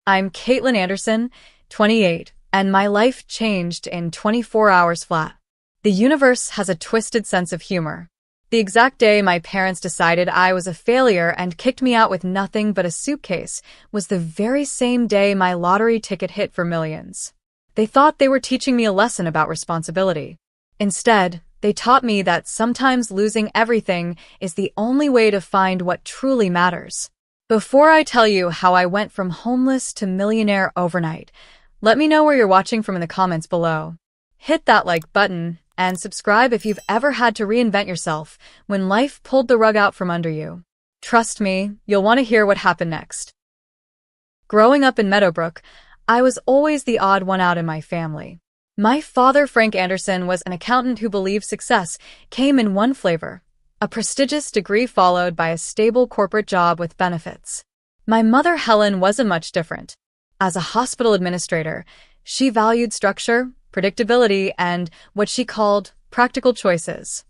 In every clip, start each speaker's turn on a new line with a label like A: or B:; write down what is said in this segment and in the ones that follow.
A: I'm Kaitlyn Anderson, 28, and my life changed in 24 hours flat. The universe has a twisted sense of humor. The exact day my parents decided I was a failure and kicked me out with nothing but a suitcase was the very same day my lottery ticket hit for millions. They thought they were teaching me a lesson about responsibility. Instead, they taught me that sometimes losing everything is the only way to find what truly matters. Before I tell you how I went from homeless to millionaire overnight, let me know where you're watching from in the comments below. Hit that like button and subscribe if you've ever had to reinvent yourself when life pulled the rug out from under you. Trust me, you'll want to hear what happened next. Growing up in Meadowbrook, I was always the odd one out in my family. My father, Frank Anderson, was an accountant who believed success came in one flavor: a prestigious degree followed by a stable corporate job with benefits. My mother, Helen, wasn't much different. As a hospital administrator, she valued structure, predictability, and what she called practical choices.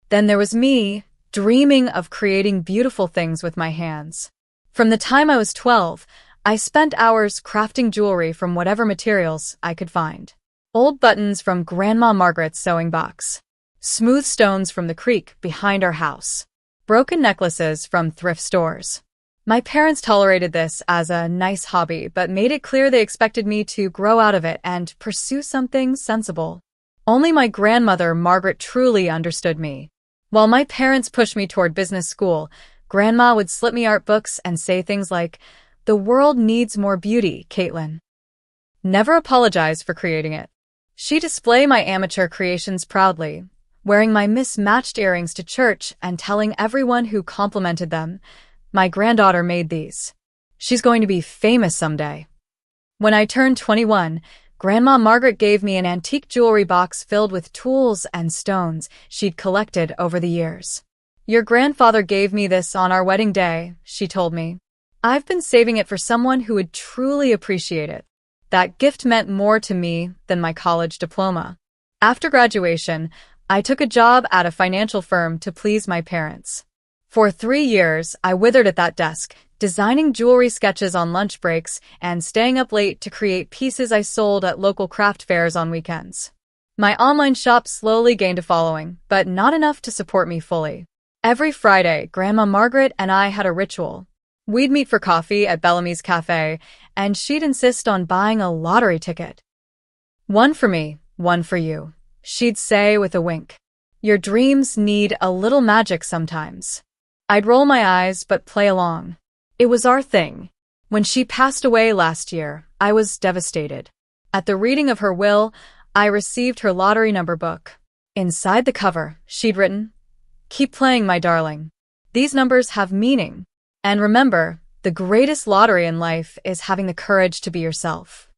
A: Then there was me, dreaming of creating beautiful things with my hands. From the time I was 12, I spent hours crafting jewelry from whatever materials I could find. Old buttons from Grandma Margaret's sewing box. Smooth stones from the creek behind our house. Broken necklaces from thrift stores. My parents tolerated this as a nice hobby, but made it clear they expected me to grow out of it and pursue something sensible. Only my grandmother, Margaret, truly understood me. While my parents pushed me toward business school, Grandma would slip me art books and say things like, "The world needs more beauty, Kaitlyn." Never apologize for creating it. She'd display my amateur creations proudly, wearing my mismatched earrings to church and telling everyone who complimented them, "My granddaughter made these. She's going to be famous someday." When I turned 21, Grandma Margaret gave me an antique jewelry box filled with tools and stones she'd collected over the years. "Your grandfather gave me this on our wedding day," she told me. "I've been saving it for someone who would truly appreciate it." That gift meant more to me than my college diploma. After graduation, I took a job at a financial firm to please my parents. For 3 years, I withered at that desk, designing jewelry sketches on lunch breaks and staying up late to create pieces I sold at local craft fairs on weekends. My online shop slowly gained a following, but not enough to support me fully. Every Friday, Grandma Margaret and I had a ritual. We'd meet for coffee at Bellamy's Cafe, and she'd insist on buying a lottery ticket. "One for me, one for you," she'd say with a wink. "Your dreams need a little magic sometimes." I'd roll my eyes but play along. It was our thing. When she passed away last year, I was devastated. At the reading of her will, I received her lottery number book. Inside the cover, she'd written, "Keep playing, my darling. These numbers have meaning. And remember, the greatest lottery in life is having the courage to be yourself."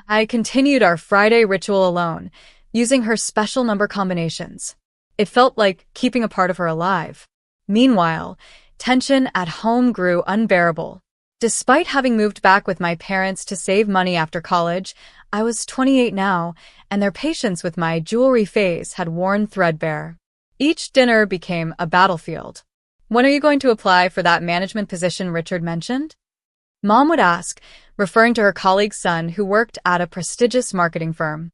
A: I continued our Friday ritual alone, using her special number combinations. It felt like keeping a part of her alive. Meanwhile, tension at home grew unbearable. Despite having moved back with my parents to save money after college, I was 28 now, and their patience with my jewelry phase had worn threadbare. Each dinner became a battlefield. "When are you going to apply for that management position Richard mentioned?" Mom would ask, referring to her colleague's son who worked at a prestigious marketing firm.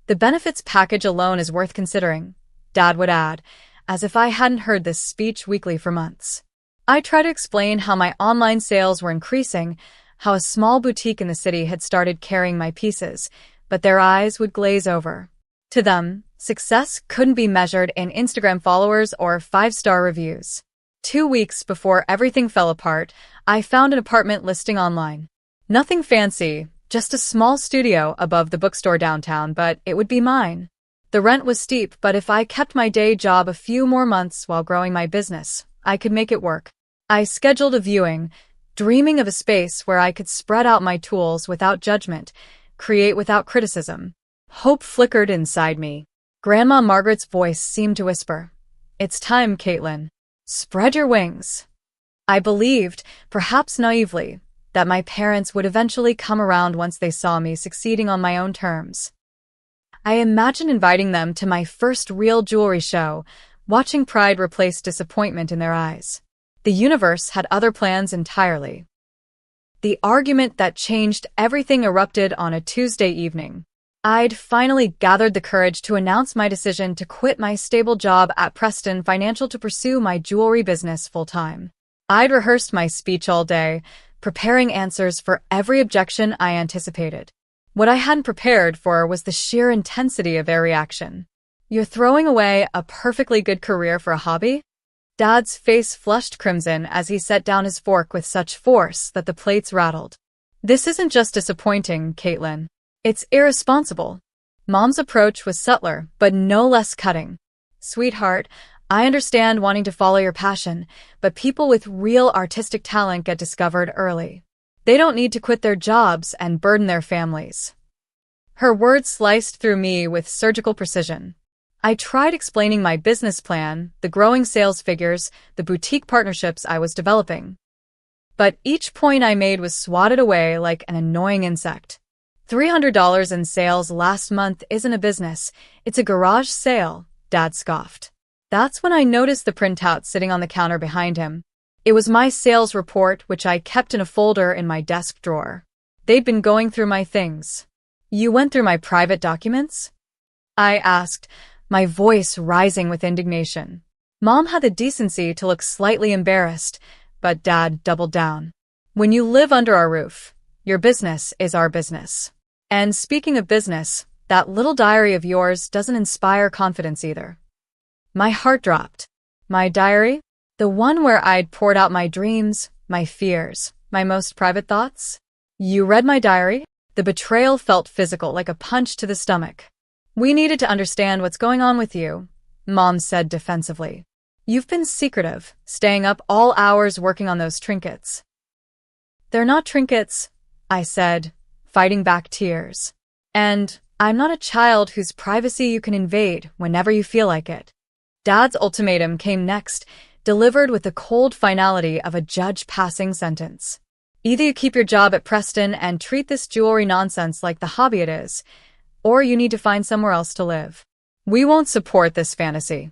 A: "The benefits package alone is worth considering," Dad would add, as if I hadn't heard this speech weekly for months. I tried to explain how my online sales were increasing, how a small boutique in the city had started carrying my pieces, but their eyes would glaze over. To them, success couldn't be measured in Instagram followers or 5-star reviews. 2 weeks before everything fell apart, I found an apartment listing online. Nothing fancy, just a small studio above the bookstore downtown, but it would be mine. The rent was steep, but if I kept my day job a few more months while growing my business, I could make it work. I scheduled a viewing, dreaming of a space where I could spread out my tools without judgment, create without criticism. Hope flickered inside me. Grandma Margaret's voice seemed to whisper, "It's time, Kaitlyn. Spread your wings." I believed, perhaps naively, that my parents would eventually come around once they saw me succeeding on my own terms. I imagined inviting them to my first real jewelry show, watching pride replace disappointment in their eyes. The universe had other plans entirely. The argument that changed everything erupted on a Tuesday evening. I'd finally gathered the courage to announce my decision to quit my stable job at Preston Financial to pursue my jewelry business full-time. I'd rehearsed my speech all day, preparing answers for every objection I anticipated. What I hadn't prepared for was the sheer intensity of their reaction. "You're throwing away a perfectly good career for a hobby?" Dad's face flushed crimson as he set down his fork with such force that the plates rattled. "This isn't just disappointing, Kaitlyn. It's irresponsible." Mom's approach was subtler, but no less cutting. "Sweetheart, I understand wanting to follow your passion, but people with real artistic talent get discovered early. They don't need to quit their jobs and burden their families." Her words sliced through me with surgical precision. I tried explaining my business plan, the growing sales figures, the boutique partnerships I was developing. But each point I made was swatted away like an annoying insect. $300 in sales last month isn't a business, it's a garage sale, Dad scoffed. That's when I noticed the printout sitting on the counter behind him. It was my sales report, which I kept in a folder in my desk drawer. They'd been going through my things. "You went through my private documents?" I asked, my voice rising with indignation. Mom had the decency to look slightly embarrassed, but Dad doubled down. "When you live under our roof, your business is our business. And speaking of business, that little diary of yours doesn't inspire confidence either." My heart dropped. My diary? The one where I'd poured out my dreams, my fears, my most private thoughts? "You read my diary?" The betrayal felt physical, like a punch to the stomach. "We needed to understand what's going on with you," Mom said defensively. "You've been secretive, staying up all hours working on those trinkets." "They're not trinkets," I said, fighting back tears. "And I'm not a child whose privacy you can invade whenever you feel like it." Dad's ultimatum came next, delivered with the cold finality of a judge passing sentence. "Either you keep your job at Preston and treat this jewelry nonsense like the hobby it is, or you need to find somewhere else to live. We won't support this fantasy."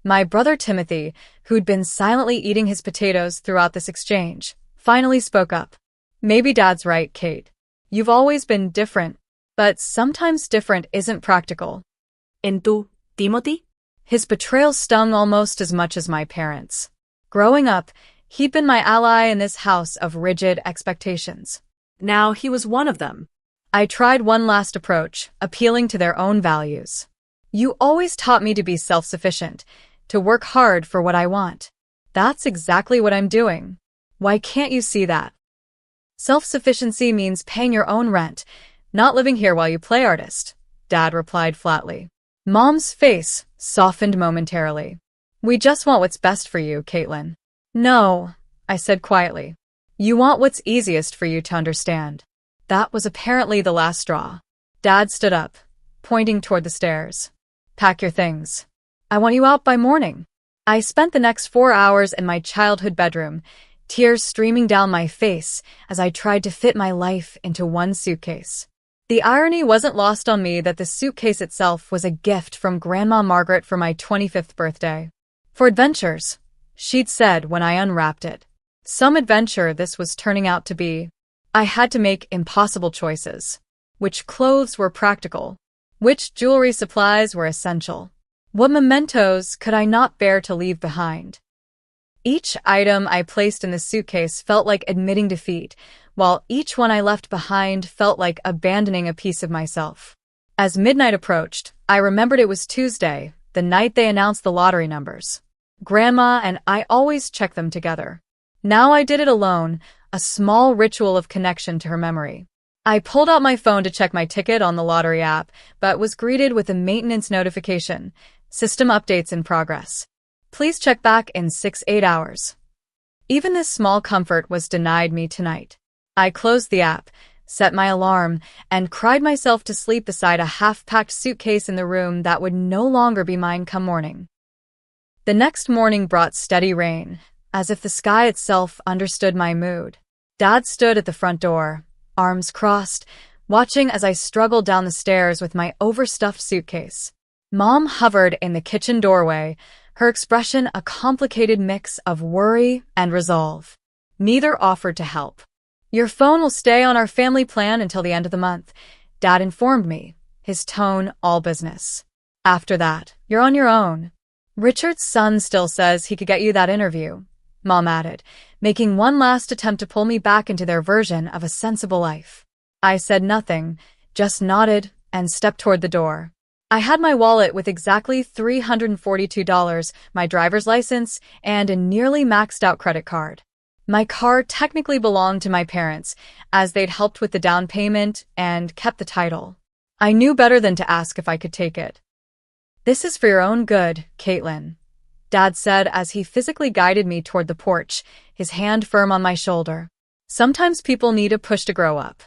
A: My brother Timothy, who'd been silently eating his potatoes throughout this exchange, finally spoke up. "Maybe Dad's right, Kate. You've always been different, but sometimes different isn't practical."
B: ¿En tú, Timothy?
A: His betrayal stung almost as much as my parents'. Growing up, he'd been my ally in this house of rigid expectations.
B: Now he was one of them.
A: I tried one last approach, appealing to their own values. "You always taught me to be self-sufficient, to work hard for what I want. That's exactly what I'm doing. Why can't you see that? Self-sufficiency means paying your own rent, not living here while you play artist," Dad replied flatly. Mom's face softened momentarily. "We just want what's best for you, Kaitlyn." "No," I said quietly. "You want what's easiest for you to understand." That was apparently the last straw. Dad stood up, pointing toward the stairs. "Pack your things. I want you out by morning." I spent the next 4 hours in my childhood bedroom, tears streaming down my face as I tried to fit my life into one suitcase. The irony wasn't lost on me that the suitcase itself was a gift from Grandma Margaret for my 25th birthday. "For adventures," she'd said when I unwrapped it. Some adventure this was turning out to be. I had to make impossible choices. Which clothes were practical? Which jewelry supplies were essential? What mementos could I not bear to leave behind? Each item I placed in the suitcase felt like admitting defeat, while each one I left behind felt like abandoning a piece of myself. As midnight approached, I remembered it was Tuesday, the night they announced the lottery numbers. Grandma and I always checked them together. Now I did it alone, a small ritual of connection to her memory. I pulled out my phone to check my ticket on the lottery app, but was greeted with a maintenance notification. "System updates in progress. Please check back in 6-8 hours." Even this small comfort was denied me tonight. I closed the app, set my alarm, and cried myself to sleep beside a half-packed suitcase in the room that would no longer be mine come morning. The next morning brought steady rain, as if the sky itself understood my mood. Dad stood at the front door, arms crossed, watching as I struggled down the stairs with my overstuffed suitcase. Mom hovered in the kitchen doorway, her expression a complicated mix of worry and resolve. Neither offered to help. Your phone will stay on our family plan until the end of the month, Dad informed me, his tone all business. After that, you're on your own. Richard's son still says he could get you that interview, Mom added, making one last attempt to pull me back into their version of a sensible life. I said nothing, just nodded and stepped toward the door. I had my wallet with exactly $342, my driver's license, and a nearly maxed out credit card. My car technically belonged to my parents, as they'd helped with the down payment and kept the title. I knew better than to ask if I could take it. This is for your own good, Kaitlyn, Dad said as he physically guided me toward the porch, his hand firm on my shoulder. Sometimes people need a push to grow up.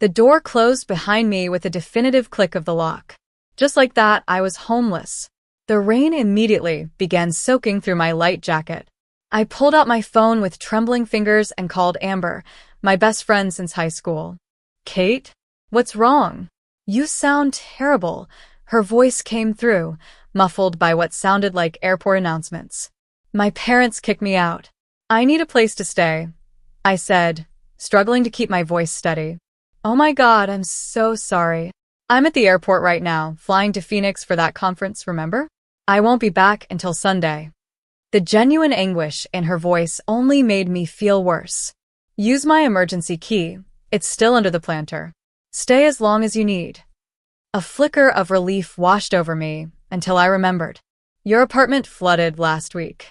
A: The door closed behind me with a definitive click of the lock. Just like that, I was homeless. The rain immediately began soaking through my light jacket. I pulled out my phone with trembling fingers and called Amber, my best friend since high school. Kate? What's wrong? You sound terrible. Her voice came through, muffled by what sounded like airport announcements. My parents kicked me out. I need a place to stay, I said, struggling to keep my voice steady. Oh my God, I'm so sorry. I'm at the airport right now, flying to Phoenix for that conference, remember? I won't be back until Sunday. The genuine anguish in her voice only made me feel worse. Use my emergency key. It's still under the planter. Stay as long as you need. A flicker of relief washed over me until I remembered. Your apartment flooded last week.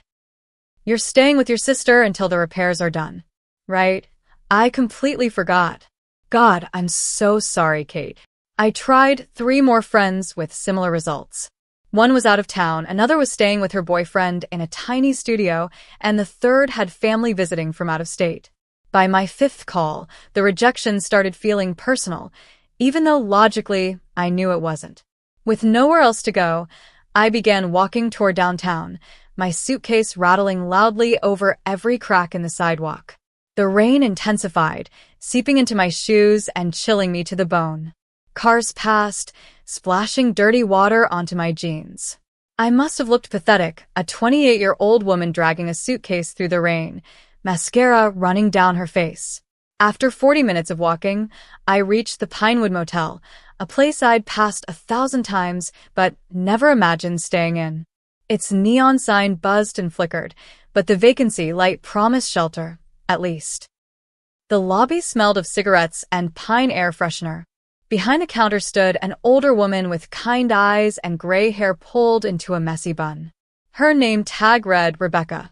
A: You're staying with your sister until the repairs are done, right? I completely forgot. God, I'm so sorry, Kate. I tried 3 more friends with similar results. One was out of town, another was staying with her boyfriend in a tiny studio, and the third had family visiting from out of state. By my 5th call, the rejection started feeling personal, even though logically I knew it wasn't. With nowhere else to go, I began walking toward downtown, my suitcase rattling loudly over every crack in the sidewalk. The rain intensified, seeping into my shoes and chilling me to the bone. Cars passed, splashing dirty water onto my jeans. I must have looked pathetic, a 28-year-old woman dragging a suitcase through the rain, mascara running down her face. After 40 minutes of walking, I reached the Pinewood Motel, a place I'd passed 1,000 times but never imagined staying in. Its neon sign buzzed and flickered, but the vacancy light promised shelter, at least. The lobby smelled of cigarettes and pine air freshener. Behind the counter stood an older woman with kind eyes and gray hair pulled into a messy bun. Her name tag read Rebecca.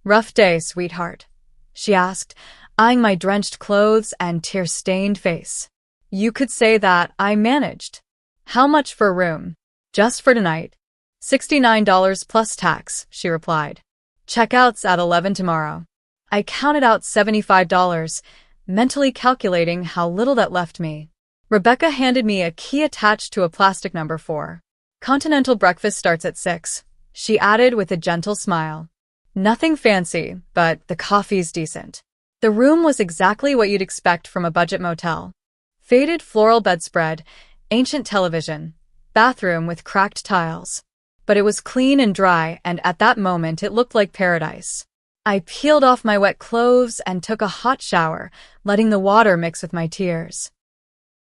A: Rough day, sweetheart, she asked, eyeing my drenched clothes and tear-stained face. You could say that, I managed. How much for a room? Just for tonight. $69 plus tax, she replied. Checkout's at 11 tomorrow. I counted out $75, mentally calculating how little that left me. Rebecca handed me a key attached to a plastic number 4. Continental breakfast starts at 6, she added with a gentle smile. Nothing fancy, but the coffee's decent. The room was exactly what you'd expect from a budget motel. Faded floral bedspread, ancient television, bathroom with cracked tiles. But it was clean and dry, and at that moment it looked like paradise. I peeled off my wet clothes and took a hot shower, letting the water mix with my tears.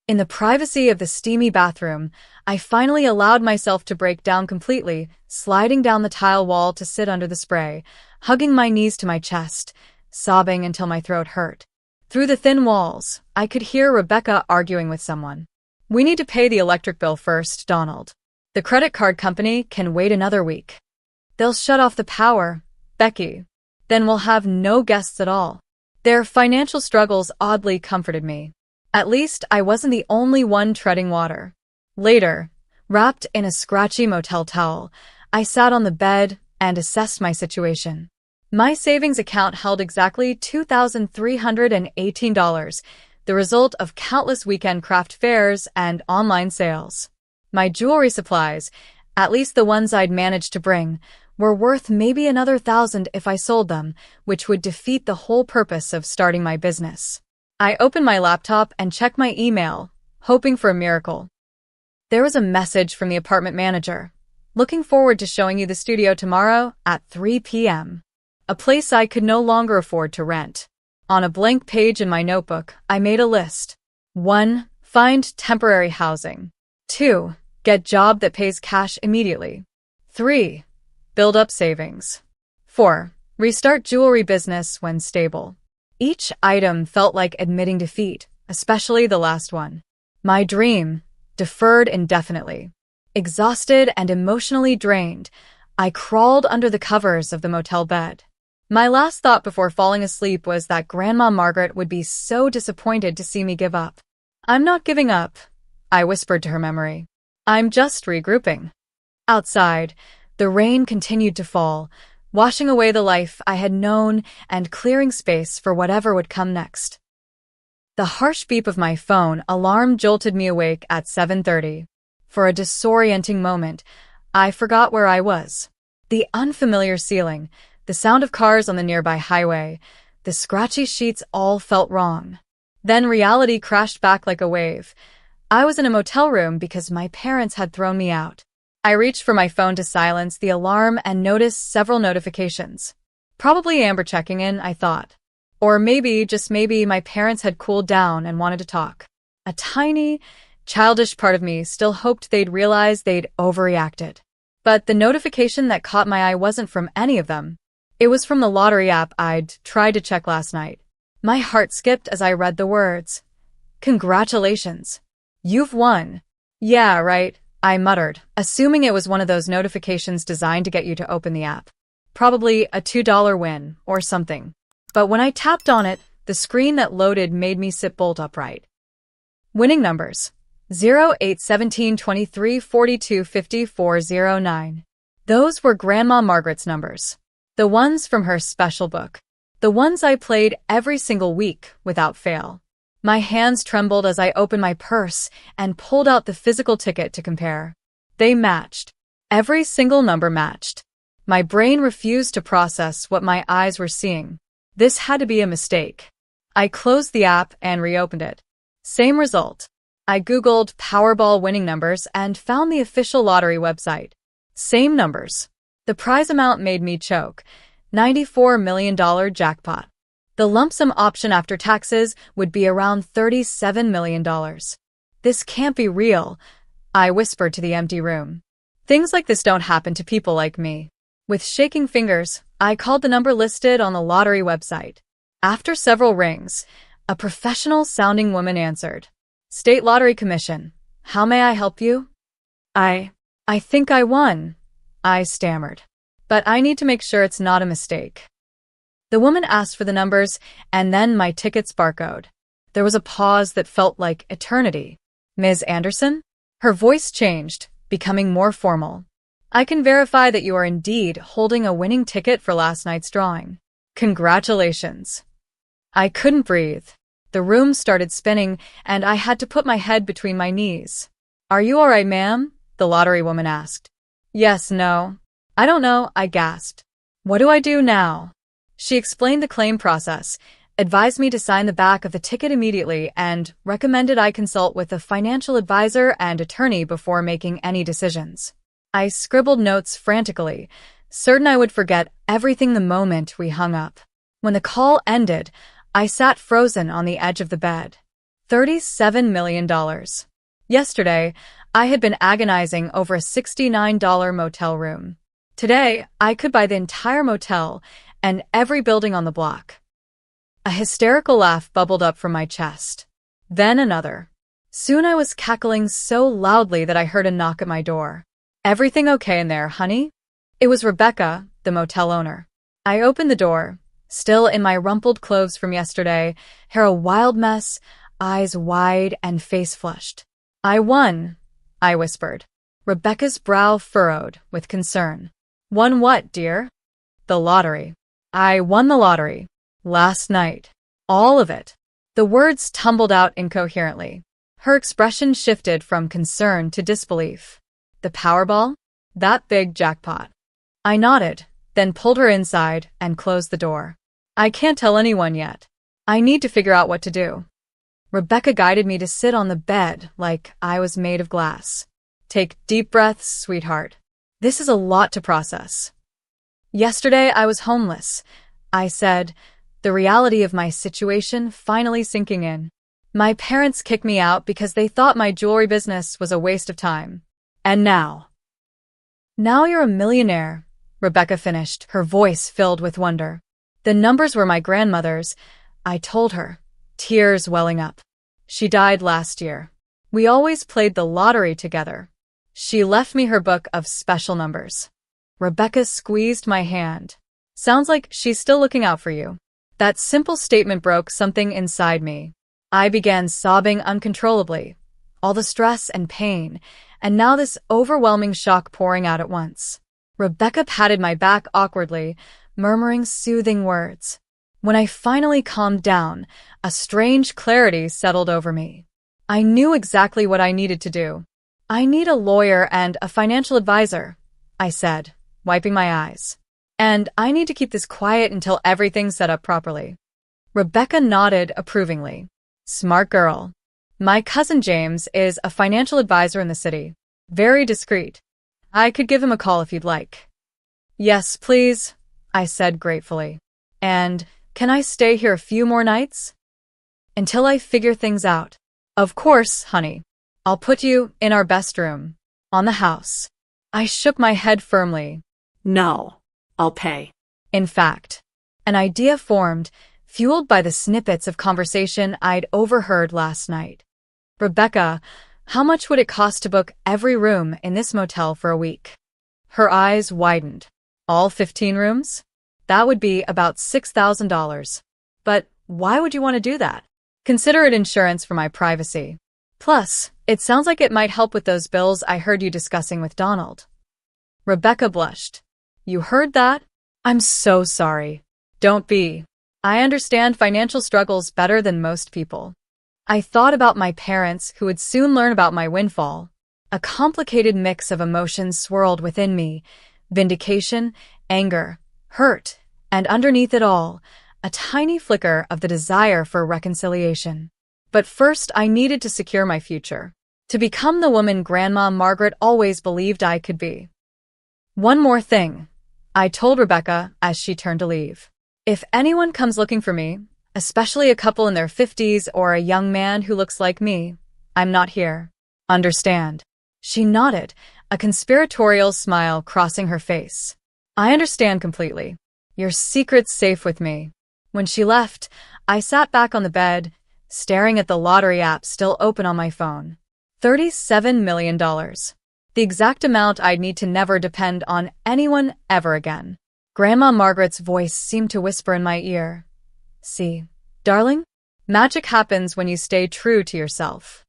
A: In the privacy of the steamy bathroom, I finally allowed myself to break down completely, sliding down the tile wall to sit under the spray, hugging my knees to my chest, sobbing until my throat hurt. Through the thin walls, I could hear Rebecca arguing with someone. We need to pay the electric bill first, Donald. The credit card company can wait another week. They'll shut off the power, Becky. Then we'll have no guests at all. Their financial struggles oddly comforted me. At least I wasn't the only one treading water. Later, wrapped in a scratchy motel towel, I sat on the bed and assessed my situation. My savings account held exactly $2,318, the result of countless weekend craft fairs and online sales. My jewelry supplies, at least the ones I'd managed to bring, were worth maybe another 1,000 if I sold them, which would defeat the whole purpose of starting my business. I opened my laptop and checked my email, hoping for a miracle. There was a message from the apartment manager. Looking forward to showing you the studio tomorrow at 3 p.m. A place I could no longer afford to rent. On a blank page in my notebook, I made a list. 1. Find temporary housing. 2. Get job that pays cash immediately. 3. Build up savings. 4. Restart jewelry business when stable. Each item felt like admitting defeat, especially the last one. My dream, deferred indefinitely. Exhausted and emotionally drained, I crawled under the covers of the motel bed. My last thought before falling asleep was that Grandma Margaret would be so disappointed to see me give up. "I'm not giving up," I whispered to her memory. "I'm just regrouping." Outside, the rain continued to fall, washing away the life I had known and clearing space for whatever would come next. The harsh beep of my phone alarm jolted me awake at 7:30. For a disorienting moment, I forgot where I was. The unfamiliar ceiling, the sound of cars on the nearby highway, the scratchy sheets all felt wrong. Then reality crashed back like a wave. I was in a motel room because my parents had thrown me out. I reached for my phone to silence the alarm and noticed several notifications. Probably Amber checking in, I thought. Or maybe, just maybe, my parents had cooled down and wanted to talk. A tiny, childish part of me still hoped they'd realize they'd overreacted. But the notification that caught my eye wasn't from any of them. It was from the lottery app I'd tried to check last night. My heart skipped as I read the words. "Congratulations. You've won." "Yeah, right," I muttered, assuming it was one of those notifications designed to get you to open the app. Probably a $2 win or something. But when I tapped on it, the screen that loaded made me sit bolt upright. Winning numbers: 0, 8, 17, 23, 42, 54, 09. Those were Grandma Margaret's numbers. The ones from her special book. The ones I played every single week without fail. My hands trembled as I opened my purse and pulled out the physical ticket to compare. They matched. Every single number matched. My brain refused to process what my eyes were seeing. This had to be a mistake. I closed the app and reopened it. Same result. I Googled Powerball winning numbers and found the official lottery website. Same numbers. The prize amount made me choke. $94 million jackpot. The lump sum option after taxes would be around $37 million. "This can't be real," I whispered to the empty room. "Things like this don't happen to people like me." With shaking fingers, I called the number listed on the lottery website. After several rings, a professional-sounding woman answered. "State Lottery Commission. How may I help you?" I think I won," I stammered. "But I need to make sure it's not a mistake." The woman asked for the numbers, and then my ticket's barcode. There was a pause that felt like eternity. "Ms. Anderson?" Her voice changed, becoming more formal. "I can verify that you are indeed holding a winning ticket for last night's drawing. Congratulations." I couldn't breathe. The room started spinning, and I had to put my head between my knees. "Are you all right, ma'am?" the lottery woman asked. "Yes, no. I don't know," I gasped. "What do I do now?" She explained the claim process, advised me to sign the back of the ticket immediately, and recommended I consult with a financial advisor and attorney before making any decisions. I scribbled notes frantically, certain I would forget everything the moment we hung up. When the call ended, I sat frozen on the edge of the bed. $37 million. Yesterday, I had been agonizing over a $69 motel room. Today, I could buy the entire motel and every building on the block. A hysterical laugh bubbled up from my chest. Then another. Soon I was cackling so loudly that I heard a knock at my door. "Everything okay in there, honey?" It was Rebecca, the motel owner. I opened the door, still in my rumpled clothes from yesterday, hair a wild mess, eyes wide and face flushed. "I won," I whispered. Rebecca's brow furrowed with concern. "Won what, dear?" "The lottery. I won the lottery. Last night. All of it." The words tumbled out incoherently. Her expression shifted from concern to disbelief. "The Powerball? That big jackpot?" I nodded, then pulled her inside and closed the door. "I can't tell anyone yet. I need to figure out what to do." Rebecca guided me to sit on the bed like I was made of glass. "Take deep breaths, sweetheart. This is a lot to process." "Yesterday I was homeless," I said, the reality of my situation finally sinking in. My parents kicked me out because they thought my jewelry business was a waste of time. And now you're a millionaire, Rebecca finished, her voice filled with wonder. The numbers were my grandmother's, I told her, tears welling up. She died last year. We always played the lottery together. She left me her book of special numbers. Rebecca squeezed my hand. Sounds like she's still looking out for you. That simple statement broke something inside me. I began sobbing uncontrollably. All the stress and pain, and now this overwhelming shock pouring out at once. Rebecca patted my back awkwardly, murmuring soothing words. When I finally calmed down, a strange clarity settled over me. I knew exactly what I needed to do. I need a lawyer and a financial advisor, I said, wiping my eyes. And I need to keep this quiet until everything's set up properly. Rebecca nodded approvingly. Smart girl. My cousin James is a financial advisor in the city. Very discreet. I could give him a call if you'd like. Yes, please, I said gratefully. And can I stay here a few more nights? Until I figure things out. Of course, honey. I'll put you in our best room. On the house. I shook my head firmly.
B: No, I'll pay.
A: In fact, an idea formed, fueled by the snippets of conversation I'd overheard last night. Rebecca, how much would it cost to book every room in this motel for a week? Her eyes widened. All 15 rooms? That would be about $6,000. But why would you want to do that? Consider it insurance for my privacy. Plus, it sounds like it might help with those bills I heard you discussing with Donald. Rebecca blushed. You heard that? I'm so sorry. Don't be. I understand financial struggles better than most people. I thought about my parents who would soon learn about my windfall. A complicated mix of emotions swirled within me. Vindication, anger, hurt, and underneath it all, a tiny flicker of the desire for reconciliation. But first I needed to secure my future. To become the woman Grandma Margaret always believed I could be. One more thing, I told Rebecca as she turned to leave. If anyone comes looking for me, especially a couple in their 50s or a young man who looks like me, I'm not here. Understand? She nodded, a conspiratorial smile crossing her face. I understand completely. Your secret's safe with me. When she left, I sat back on the bed, staring at the lottery app still open on my phone. $37 million. The exact amount I'd need to never depend on anyone ever again. Grandma Margaret's voice seemed to whisper in my ear. See, darling? Magic happens when you stay true to yourself.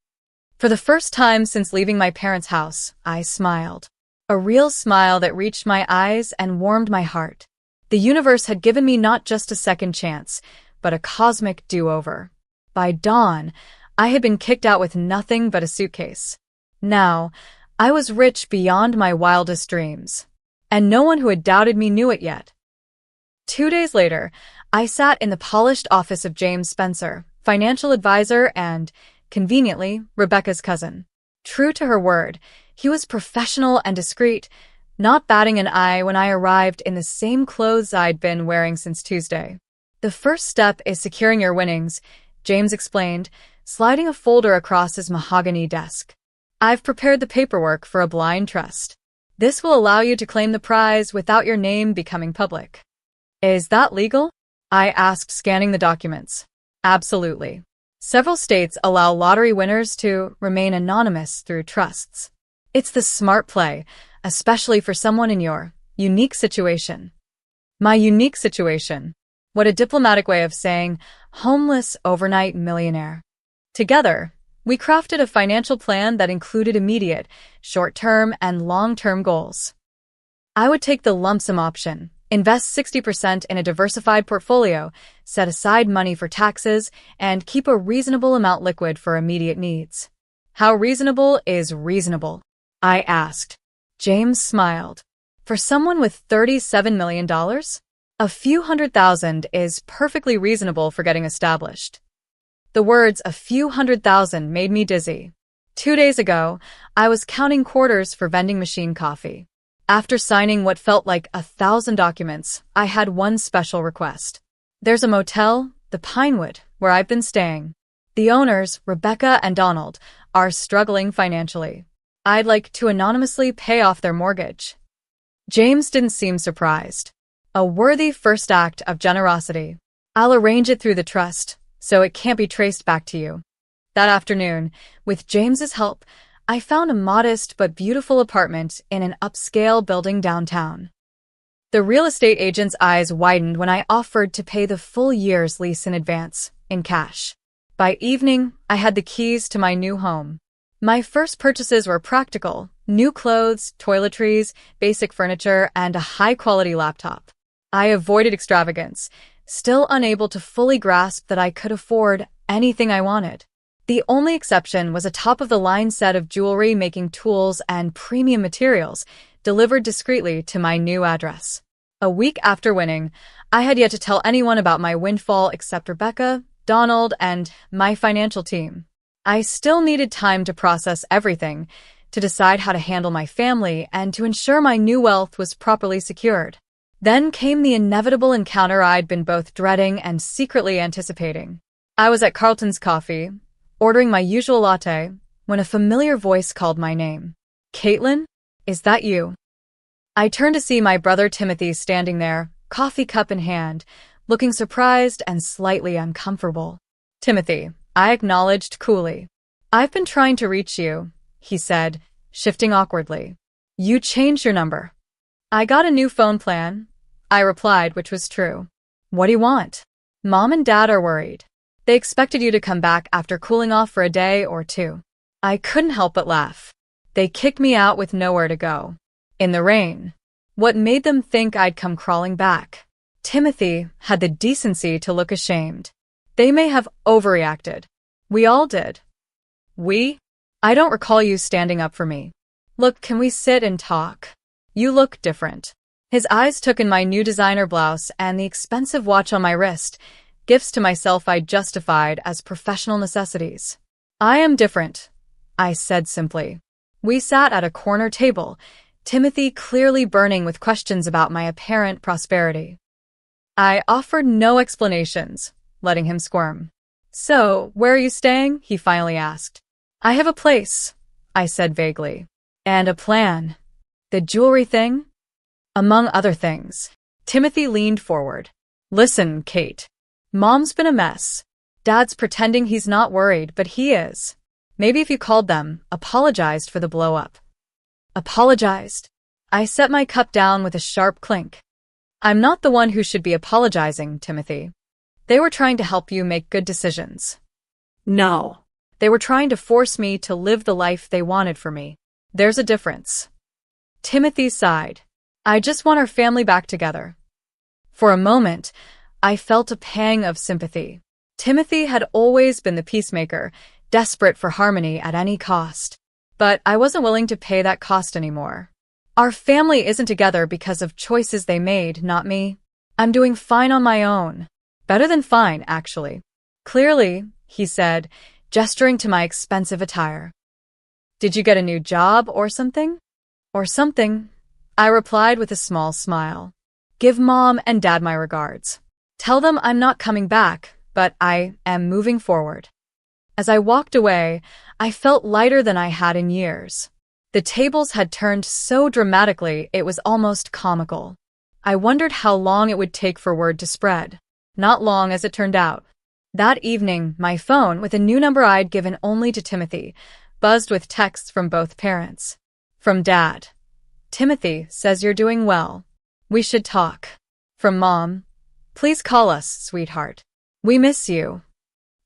A: For the first time since leaving my parents' house, I smiled. A real smile that reached my eyes and warmed my heart. The universe had given me not just a second chance, but a cosmic do-over. By dawn, I had been kicked out with nothing but a suitcase. Now, I was rich beyond my wildest dreams. And no one who had doubted me knew it yet. 2 days later, I sat in the polished office of James Spencer, financial advisor and, conveniently, Rebecca's cousin. True to her word, he was professional and discreet, not batting an eye when I arrived in the same clothes I'd been wearing since Tuesday. The first step is securing your winnings, James explained, sliding a folder across his mahogany desk. I've prepared the paperwork for a blind trust. This will allow you to claim the prize without your name becoming public. Is that legal? I asked, scanning the documents. Absolutely. Several states allow lottery winners to remain anonymous through trusts. It's the smart play, especially for someone in your unique situation. My unique situation. What a diplomatic way of saying homeless overnight millionaire. Together, we crafted a financial plan that included immediate, short-term, and long-term goals. I would take the lump sum option, invest 60% in a diversified portfolio, set aside money for taxes, and keep a reasonable amount liquid for immediate needs. How reasonable is reasonable? I asked. James smiled. For someone with $37 million? A few $100,000 is perfectly reasonable for getting established. The words "a few $100,000" made me dizzy. 2 days ago, I was counting quarters for vending machine coffee. After signing what felt like 1,000 documents, I had one special request. There's a motel, the Pinewood, where I've been staying. The owners, Rebecca and Donald, are struggling financially. I'd like to anonymously pay off their mortgage." James didn't seem surprised. "A worthy first act of generosity. I'll arrange it through the trust, so it can't be traced back to you." That afternoon, with James's help, I found a modest but beautiful apartment in an upscale building downtown. The real estate agent's eyes widened when I offered to pay the full year's lease in advance, in cash. By evening, I had the keys to my new home. My first purchases were practical: new clothes, toiletries, basic furniture, and a high-quality laptop. I avoided extravagance, still unable to fully grasp that I could afford anything I wanted. The only exception was a top-of-the-line set of jewelry-making tools and premium materials delivered discreetly to my new address. A week after winning, I had yet to tell anyone about my windfall except Rebecca, Donald, and my financial team. I still needed time to process everything, to decide how to handle my family, and to ensure my new wealth was properly secured. Then came the inevitable encounter I'd been both dreading and secretly anticipating. I was at Carlton's Coffee, ordering my usual latte, when a familiar voice called my name. "Kaitlyn, is that you?" I turned to see my brother Timothy standing there, coffee cup in hand, looking surprised and slightly uncomfortable. "Timothy," I acknowledged coolly. "I've been trying to reach you," he said, shifting awkwardly. "You changed your number." "I got a new phone plan," I replied, which was true. "What do you want?" "Mom and Dad are worried. They expected you to come back after cooling off for a day or two." I couldn't help but laugh. They kicked me out with nowhere to go. In the rain. What made them think I'd come crawling back? Timothy had the decency to look ashamed. They may have overreacted. We all did. We? I don't recall you standing up for me. "Look, can we sit and talk? You look different." His eyes took in my new designer blouse and the expensive watch on my wrist, gifts to myself I justified as professional necessities. "I am different," I said simply. We sat at a corner table, Timothy clearly burning with questions about my apparent prosperity. I offered no explanations, letting him squirm. "So, where are you staying?" he finally asked. "I have a place," I said vaguely. "And a plan. The jewelry thing?" "Among other things." Timothy leaned forward. "Listen, Kate. Mom's been a mess. Dad's pretending he's not worried, but he is. Maybe if you called them, apologized for the blow-up." "Apologized?" I set my cup down with a sharp clink. "I'm not the one who should be apologizing, Timothy. They were trying to help you make good decisions."
B: No.
A: "They were trying to force me to live the life they wanted for me. There's a difference." Timothy sighed. "I just want our family back together." For a moment, I felt a pang of sympathy. Timothy had always been the peacemaker, desperate for harmony at any cost. But I wasn't willing to pay that cost anymore. Our family isn't together because of choices they made, not me. I'm doing fine on my own. Better than fine, actually. "Clearly," he said, gesturing to my expensive attire. "Did you get a new job or something?" "Or something," I replied with a small smile. "Give Mom and Dad my regards. Tell them I'm not coming back, but I am moving forward." As I walked away, I felt lighter than I had in years. The tables had turned so dramatically it was almost comical. I wondered how long it would take for word to spread. Not long, as it turned out. That evening, my phone, with a new number I'd given only to Timothy, buzzed with texts from both parents. From Dad: "Timothy says you're doing well. We should talk." From Mom: "Please call us, sweetheart. We miss you."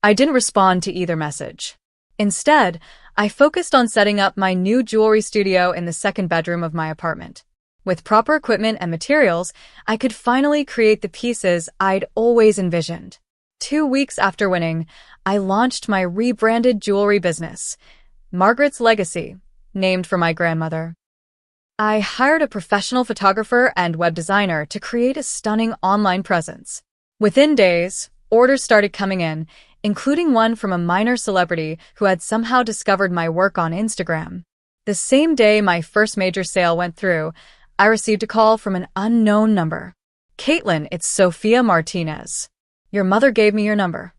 A: I didn't respond to either message. Instead, I focused on setting up my new jewelry studio in the second bedroom of my apartment. With proper equipment and materials, I could finally create the pieces I'd always envisioned. 2 weeks after winning, I launched my rebranded jewelry business, Margaret's Legacy, named for my grandmother. I hired a professional photographer and web designer to create a stunning online presence. Within days, orders started coming in, including one from a minor celebrity who had somehow discovered my work on Instagram. The same day my first major sale went through, I received a call from an unknown number. "Kaitlyn, it's Sophia Martinez." Your mother gave me your number.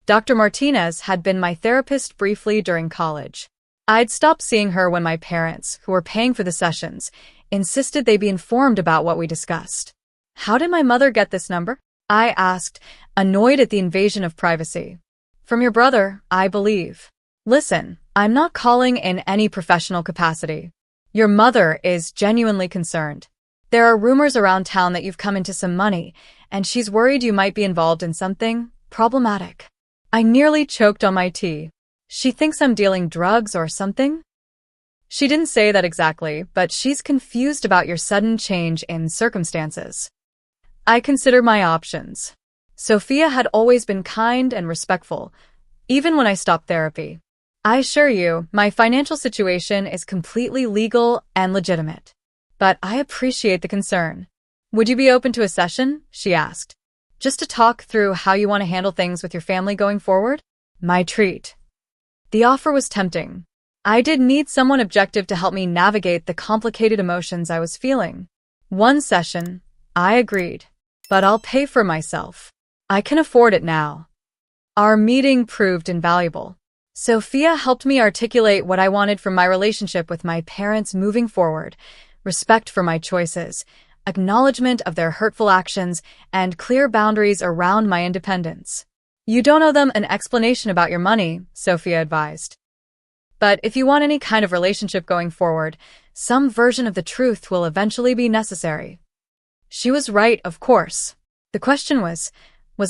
A: Dr. Martinez had been my therapist briefly during college. I'd stopped seeing her when my parents, who were paying for the sessions, insisted they be informed about what we discussed. How did my mother get this number? I asked, annoyed at the invasion of privacy. From your brother, I believe. Listen, I'm not calling in any professional capacity. Your mother is genuinely concerned. There are rumors around town that you've come into some money, and she's worried you might be involved in something problematic. I nearly choked on my tea. She thinks I'm dealing drugs or something? She didn't say that exactly, but she's confused about your sudden change in circumstances. I considered my options. Sophia had always been kind and respectful, even when I stopped therapy. I assure you, my financial situation is completely legal and legitimate. But I appreciate the concern. Would you be open to a session? She asked. Just to talk through how you want to handle things with your family going forward? My treat. The offer was tempting. I did need someone objective to help me navigate the complicated emotions I was feeling. One session, I agreed. But I'll pay for myself. I can afford it now. Our meeting proved invaluable. Sophia helped me articulate what I wanted from my relationship with my parents moving forward: respect for my choices, acknowledgement of their hurtful actions, and clear boundaries around my independence. You don't owe them an explanation about your money, Sophia advised. But if you want any kind of relationship going forward, some version of the truth will eventually be necessary. She was right, of course. The question was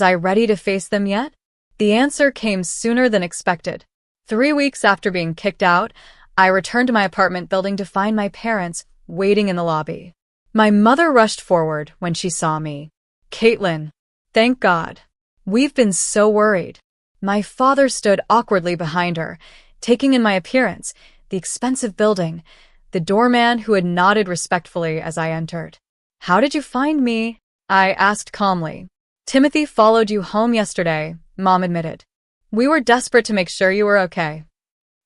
A: I ready to face them yet? The answer came sooner than expected. 3 weeks after being kicked out, I returned to my apartment building to find my parents waiting in the lobby. My mother rushed forward when she saw me. Kaitlyn, thank God. We've been so worried. My father stood awkwardly behind her, taking in my appearance, the expensive building, the doorman who had nodded respectfully as I entered. How did you find me? I asked calmly. Timothy followed you home yesterday, Mom admitted. We were desperate to make sure you were okay.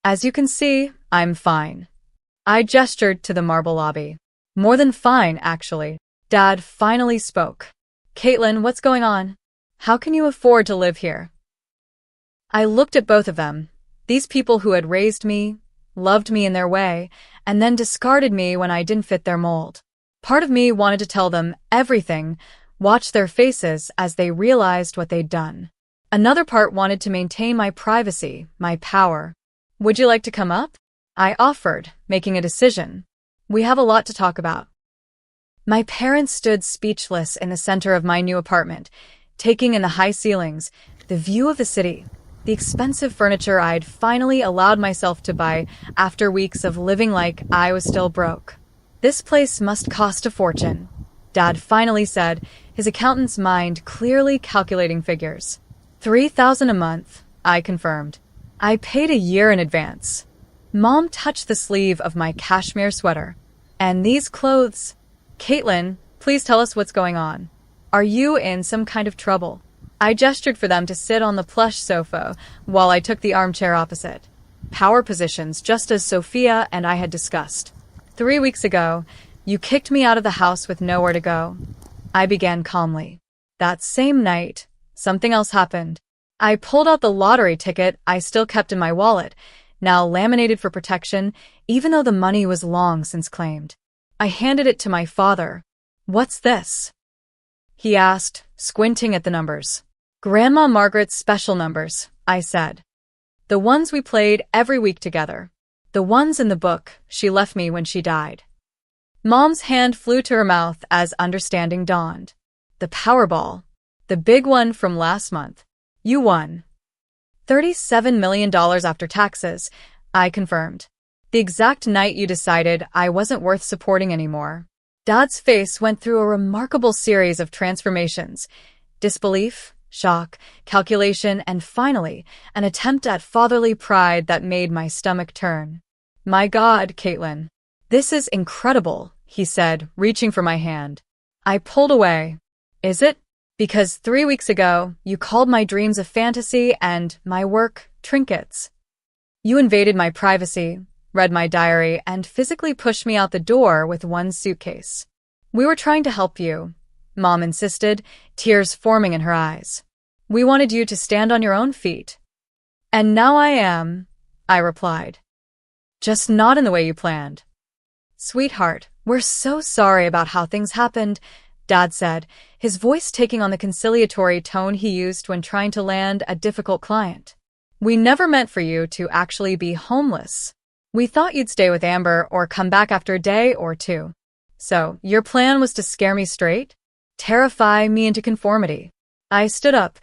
A: As you can see, I'm fine. I gestured to the marble lobby. More than fine, actually. Dad finally spoke. Kaitlyn, what's going on? How can you afford to live here? I looked at both of them, these people who had raised me, loved me in their way, and then discarded me when I didn't fit their mold. Part of me wanted to tell them everything, watch their faces as they realized what they'd done. Another part wanted to maintain my privacy, my power. Would you like to come up? I offered, making a decision. We have a lot to talk about. My parents stood speechless in the center of my new apartment, taking in the high ceilings, the view of the city, the expensive furniture I'd finally allowed myself to buy after weeks of living like I was still broke. This place must cost a fortune, Dad finally said, his accountant's mind clearly calculating figures. $3,000 a month, I confirmed. I paid a year in advance. Mom touched the sleeve of my cashmere sweater. And these clothes? Kaitlyn, please tell us what's going on. Are you in some kind of trouble? I gestured for them to sit on the plush sofa while I took the armchair opposite. Power positions, just as Sophia and I had discussed. 3 weeks ago, you kicked me out of the house with nowhere to go. I began calmly. That same night, something else happened. I pulled out the lottery ticket I still kept in my wallet, now laminated for protection, even though the money was long since claimed. I handed it to my father. What's this? He asked, squinting at the numbers. Grandma Margaret's special numbers, I said. The ones we played every week together. The ones in the book she left me when she died. Mom's hand flew to her mouth as understanding dawned. The Powerball. The big one from last month. You won. $37 million after taxes, I confirmed. The exact night you decided I wasn't worth supporting anymore. Dad's face went through a remarkable series of transformations. Disbelief, shock, calculation, and finally, an attempt at fatherly pride that made my stomach turn. My God, Kaitlyn. This is incredible, he said, reaching for my hand. I pulled away. Is it? Because 3 weeks ago, you called my dreams a fantasy and my work trinkets. You invaded my privacy, read my diary, and physically pushed me out the door with one suitcase. We were trying to help you, Mom insisted, tears forming in her eyes. We wanted you to stand on your own feet. And now I am, I replied. Just not in the way you planned. Sweetheart, we're so sorry about how things happened, Dad said, his voice taking on the conciliatory tone he used when trying to land a difficult client. We never meant for you to actually be homeless. We thought you'd stay with Amber or come back after a day or two. So, your plan was to scare me straight? Terrify me into conformity. I stood up,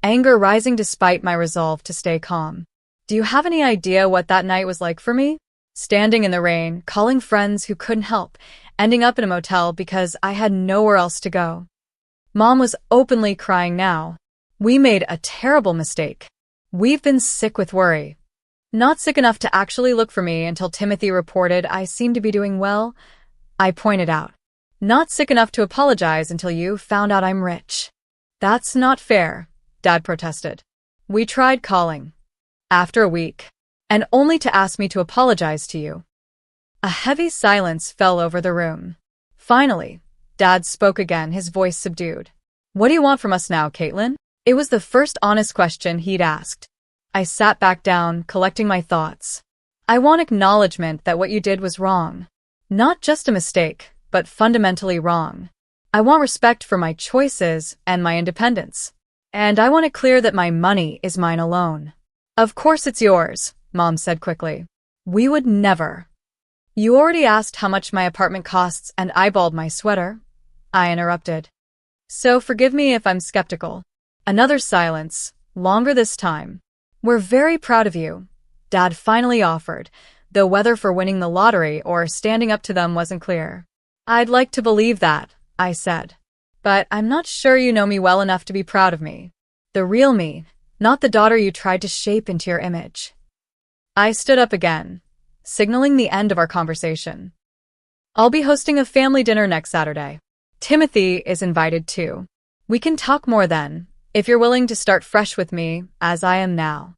A: anger rising despite my resolve to stay calm. Do you have any idea what that night was like for me? Standing in the rain, calling friends who couldn't help, ending up in a motel because I had nowhere else to go. Mom was openly crying now. We made a terrible mistake. We've been sick with worry. Not sick enough to actually look for me until Timothy reported I seemed to be doing well, I pointed out. Not sick enough to apologize until you found out I'm rich. That's not fair, Dad protested. We tried calling. After a week. And only to ask me to apologize to you. A heavy silence fell over the room. Finally, Dad spoke again, his voice subdued. What do you want from us now, Kaitlyn? It was the first honest question he'd asked. I sat back down, collecting my thoughts. I want acknowledgement that what you did was wrong. Not just a mistake, but fundamentally wrong. I want respect for my choices and my independence. And I want it clear that my money is mine alone. Of course it's yours, Mom said quickly. We would never. You already asked how much my apartment costs and eyeballed my sweater, I interrupted. So forgive me if I'm skeptical. Another silence, longer this time. We're very proud of you, Dad finally offered, though whether for winning the lottery or standing up to them wasn't clear. I'd like to believe that, I said. But I'm not sure you know me well enough to be proud of me. The real me, not the daughter you tried to shape into your image. I stood up again, signaling the end of our conversation. I'll be hosting a family dinner next Saturday. Timothy is invited too. We can talk more then, if you're willing to start fresh with me, as I am now.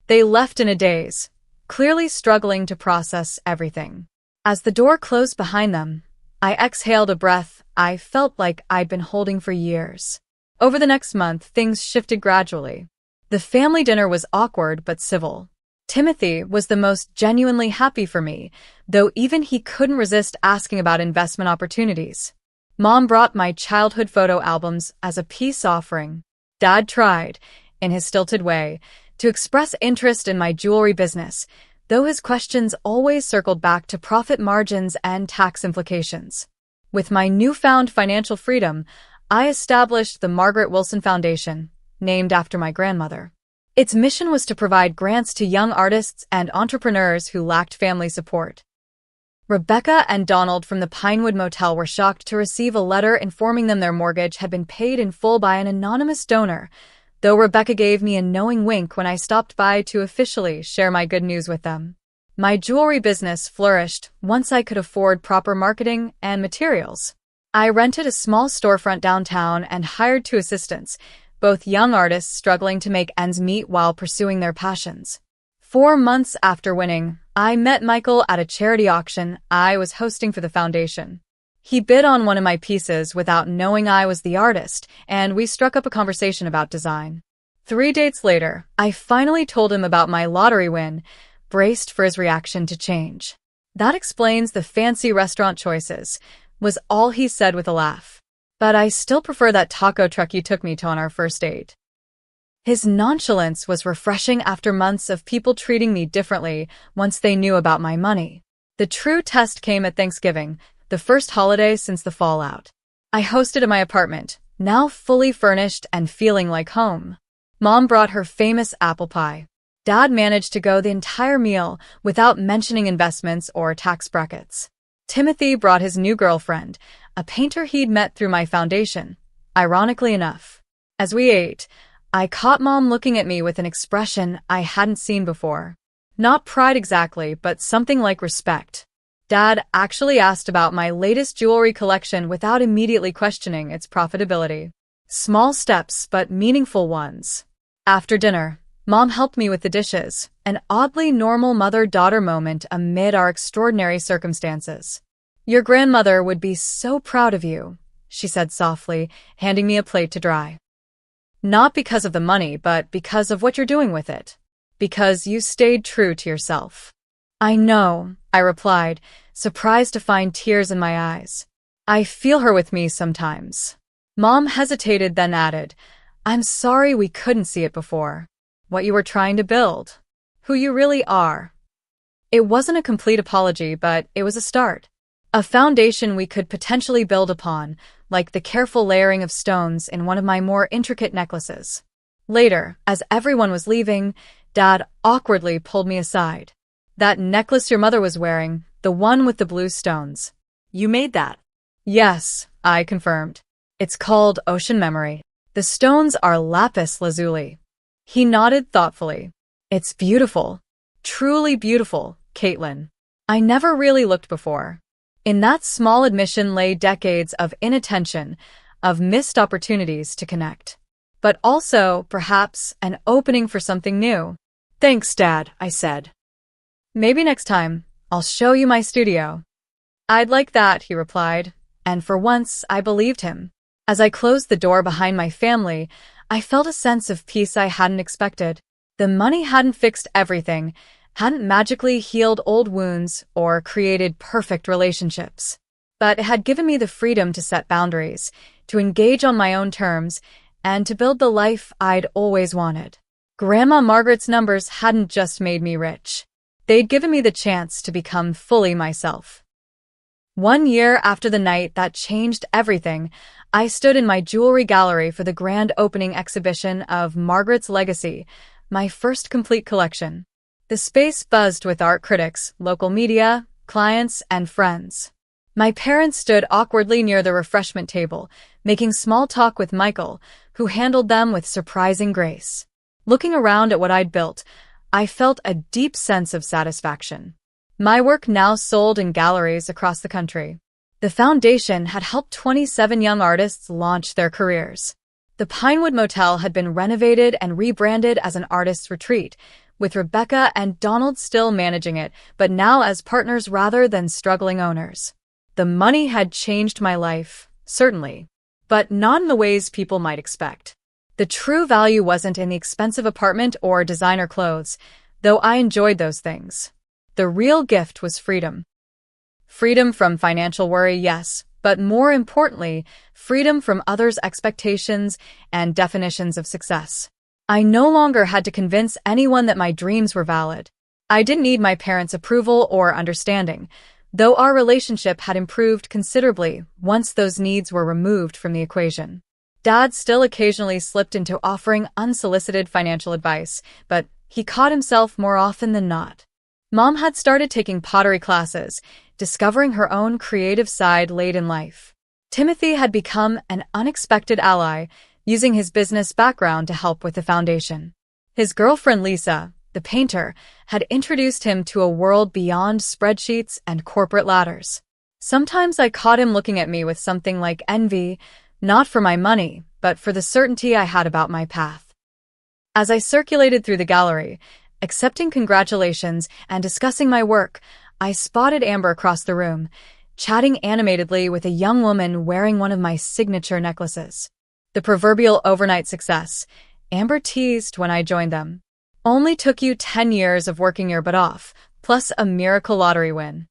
A: They left in a daze, clearly struggling to process everything. As the door closed behind them, I exhaled a breath I felt like I'd been holding for years. Over the next month, things shifted gradually. The family dinner was awkward but civil. Timothy was the most genuinely happy for me, though even he couldn't resist asking about investment opportunities. Mom brought my childhood photo albums as a peace offering. Dad tried, in his stilted way, to express interest in my jewelry business, though his questions always circled back to profit margins and tax implications. With my newfound financial freedom, I established the Margaret Wilson Foundation, named after my grandmother. Its mission was to provide grants to young artists and entrepreneurs who lacked family support. Rebecca and Donald from the Pinewood Motel were shocked to receive a letter informing them their mortgage had been paid in full by an anonymous donor, though Rebecca gave me a knowing wink when I stopped by to officially share my good news with them. My jewelry business flourished once I could afford proper marketing and materials. I rented a small storefront downtown and hired 2 assistants, both young artists struggling to make ends meet while pursuing their passions. 4 months after winning, I met Michael at a charity auction I was hosting for the foundation. He bid on one of my pieces without knowing I was the artist, and we struck up a conversation about design. 3 dates later, I finally told him about my lottery win, braced for his reaction to change. That explains the fancy restaurant choices, was all he said with a laugh. But I still prefer that taco truck you took me to on our first date. His nonchalance was refreshing after months of people treating me differently once they knew about my money. The true test came at Thanksgiving, the first holiday since the fallout. I hosted in my apartment, now fully furnished and feeling like home. Mom brought her famous apple pie. Dad managed to go the entire meal without mentioning investments or tax brackets. Timothy brought his new girlfriend, a painter he'd met through my foundation, ironically enough. As we ate, I caught Mom looking at me with an expression I hadn't seen before. Not pride exactly, but something like respect. Dad actually asked about my latest jewelry collection without immediately questioning its profitability. Small steps, but meaningful ones. After dinner, Mom helped me with the dishes, an oddly normal mother-daughter moment amid our extraordinary circumstances. Your grandmother would be so proud of you, she said softly, handing me a plate to dry. Not because of the money, but because of what you're doing with it. Because you stayed true to yourself. I know, I replied, surprised to find tears in my eyes. I feel her with me sometimes. Mom hesitated, then added, I'm sorry we couldn't see it before. What you were trying to build. Who you really are. It wasn't a complete apology, but it was a start. A foundation we could potentially build upon, like the careful layering of stones in one of my more intricate necklaces. Later, as everyone was leaving, Dad awkwardly pulled me aside. That necklace your mother was wearing, the one with the blue stones.
B: You made that.
A: Yes, I confirmed. It's called Ocean Memory. The stones are lapis lazuli. He nodded thoughtfully. It's beautiful. Truly beautiful, Kaitlyn. I never really looked before. In that small admission lay decades of inattention, of missed opportunities to connect. But also, perhaps, an opening for something new.
B: Thanks, Dad, I said.
A: Maybe next time, I'll show you my studio. I'd like that, he replied, and for once I believed him. As I closed the door behind my family, I felt a sense of peace I hadn't expected. The money hadn't fixed everything, hadn't magically healed old wounds or created perfect relationships. But it had given me the freedom to set boundaries, to engage on my own terms, and to build the life I'd always wanted. Grandma Margaret's numbers hadn't just made me rich. They'd given me the chance to become fully myself. 1 year after the night that changed everything, I stood in my jewelry gallery for the grand opening exhibition of Margaret's Legacy, my first complete collection. The space buzzed with art critics, local media, clients, and friends. My parents stood awkwardly near the refreshment table, making small talk with Michael, who handled them with surprising grace. Looking around at what I'd built, I felt a deep sense of satisfaction. My work now sold in galleries across the country. The foundation had helped 27 young artists launch their careers. The Pinewood Motel had been renovated and rebranded as an artist's retreat, with Rebecca and Donald still managing it, but now as partners rather than struggling owners. The money had changed my life, certainly, but not in the ways people might expect. The true value wasn't in the expensive apartment or designer clothes, though I enjoyed those things. The real gift was freedom. Freedom from financial worry, yes, but more importantly, freedom from others' expectations and definitions of success. I no longer had to convince anyone that my dreams were valid. I didn't need my parents' approval or understanding, though our relationship had improved considerably once those needs were removed from the equation. Dad still occasionally slipped into offering unsolicited financial advice, but he caught himself more often than not. Mom had started taking pottery classes, discovering her own creative side late in life. Timothy had become an unexpected ally, using his business background to help with the foundation. His girlfriend Lisa, the painter, had introduced him to a world beyond spreadsheets and corporate ladders. Sometimes I caught him looking at me with something like envy, not for my money, but for the certainty I had about my path. As I circulated through the gallery, accepting congratulations and discussing my work, I spotted Amber across the room, chatting animatedly with a young woman wearing one of my signature necklaces. The proverbial overnight success, Amber teased when I joined them. Only took you 10 years of working your butt off, plus a miracle lottery win.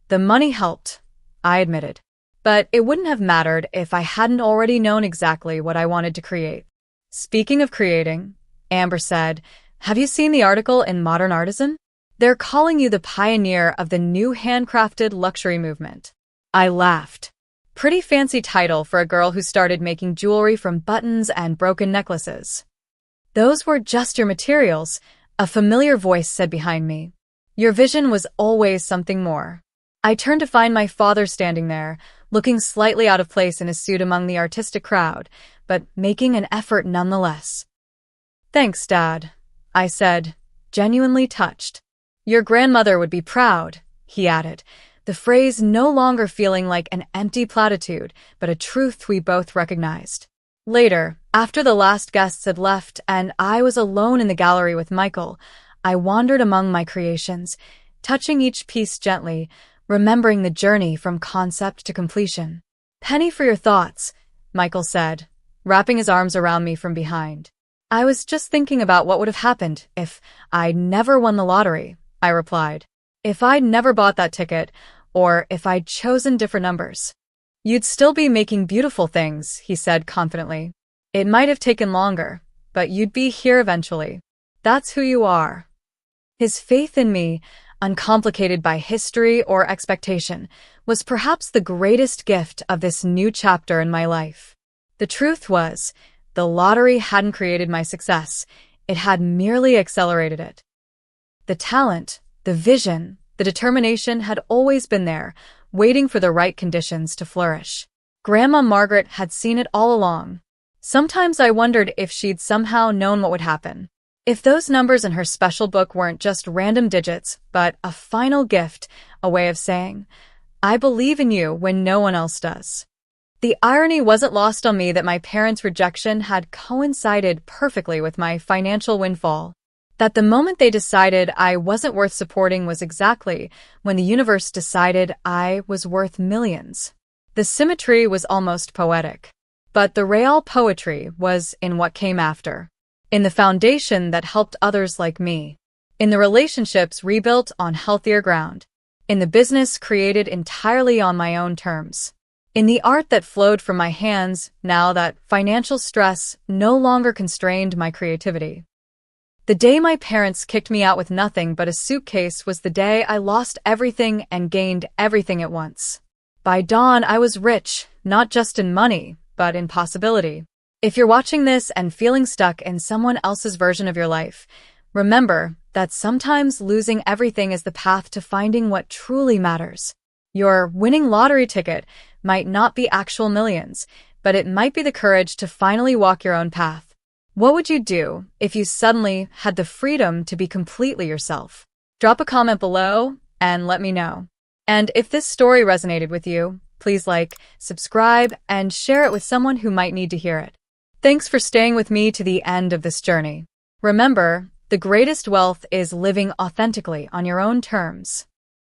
A: The money helped, I admitted. But it wouldn't have mattered if I hadn't already known exactly what I wanted to create. Speaking of creating, Amber said, have you seen the article in Modern Artisan? They're calling you the pioneer of the new handcrafted luxury movement. I laughed. Pretty fancy title for a girl who started making jewelry from buttons and broken necklaces. Those were just your materials, a familiar voice said behind me. Your vision was always something more. I turned to find my father standing there, looking slightly out of place in his suit among the artistic crowd, but making an effort nonetheless. Thanks, Dad, I said, genuinely touched. Your grandmother would be proud, he added, the phrase no longer feeling like an empty platitude, but a truth we both recognized. Later, after the last guests had left and I was alone in the gallery with Michael, I wandered among my creations, touching each piece gently, remembering the journey from concept to completion. Penny for your thoughts, Michael said, wrapping his arms around me from behind. I was just thinking about what would have happened if I'd never won the lottery, I replied. If I'd never bought that ticket, or if I'd chosen different numbers. You'd still be making beautiful things, he said confidently. It might have taken longer, but you'd be here eventually. That's who you are. His faith in me, uncomplicated by history or expectation, was perhaps the greatest gift of this new chapter in my life. The truth was, the lottery hadn't created my success, it had merely accelerated it. The talent, the vision, the determination had always been there, waiting for the right conditions to flourish. Grandma Margaret had seen it all along. Sometimes I wondered if she'd somehow known what would happen. If those numbers in her special book weren't just random digits, but a final gift, a way of saying, I believe in you when no one else does. The irony wasn't lost on me that my parents' rejection had coincided perfectly with my financial windfall. That the moment they decided I wasn't worth supporting was exactly when the universe decided I was worth millions. The symmetry was almost poetic. But the real poetry was in what came after. In the foundation that helped others like me. In the relationships rebuilt on healthier ground. In the business created entirely on my own terms. In the art that flowed from my hands now that financial stress no longer constrained my creativity. The day my parents kicked me out with nothing but a suitcase was the day I lost everything and gained everything at once. By dawn, I was rich, not just in money, but in possibility. If you're watching this and feeling stuck in someone else's version of your life, remember that sometimes losing everything is the path to finding what truly matters. Your winning lottery ticket might not be actual millions, but it might be the courage to finally walk your own path. What would you do if you suddenly had the freedom to be completely yourself? Drop a comment below and let me know. And if this story resonated with you, please like, subscribe, and share it with someone who might need to hear it. Thanks for staying with me to the end of this journey. Remember, the greatest wealth is living authentically on your own terms.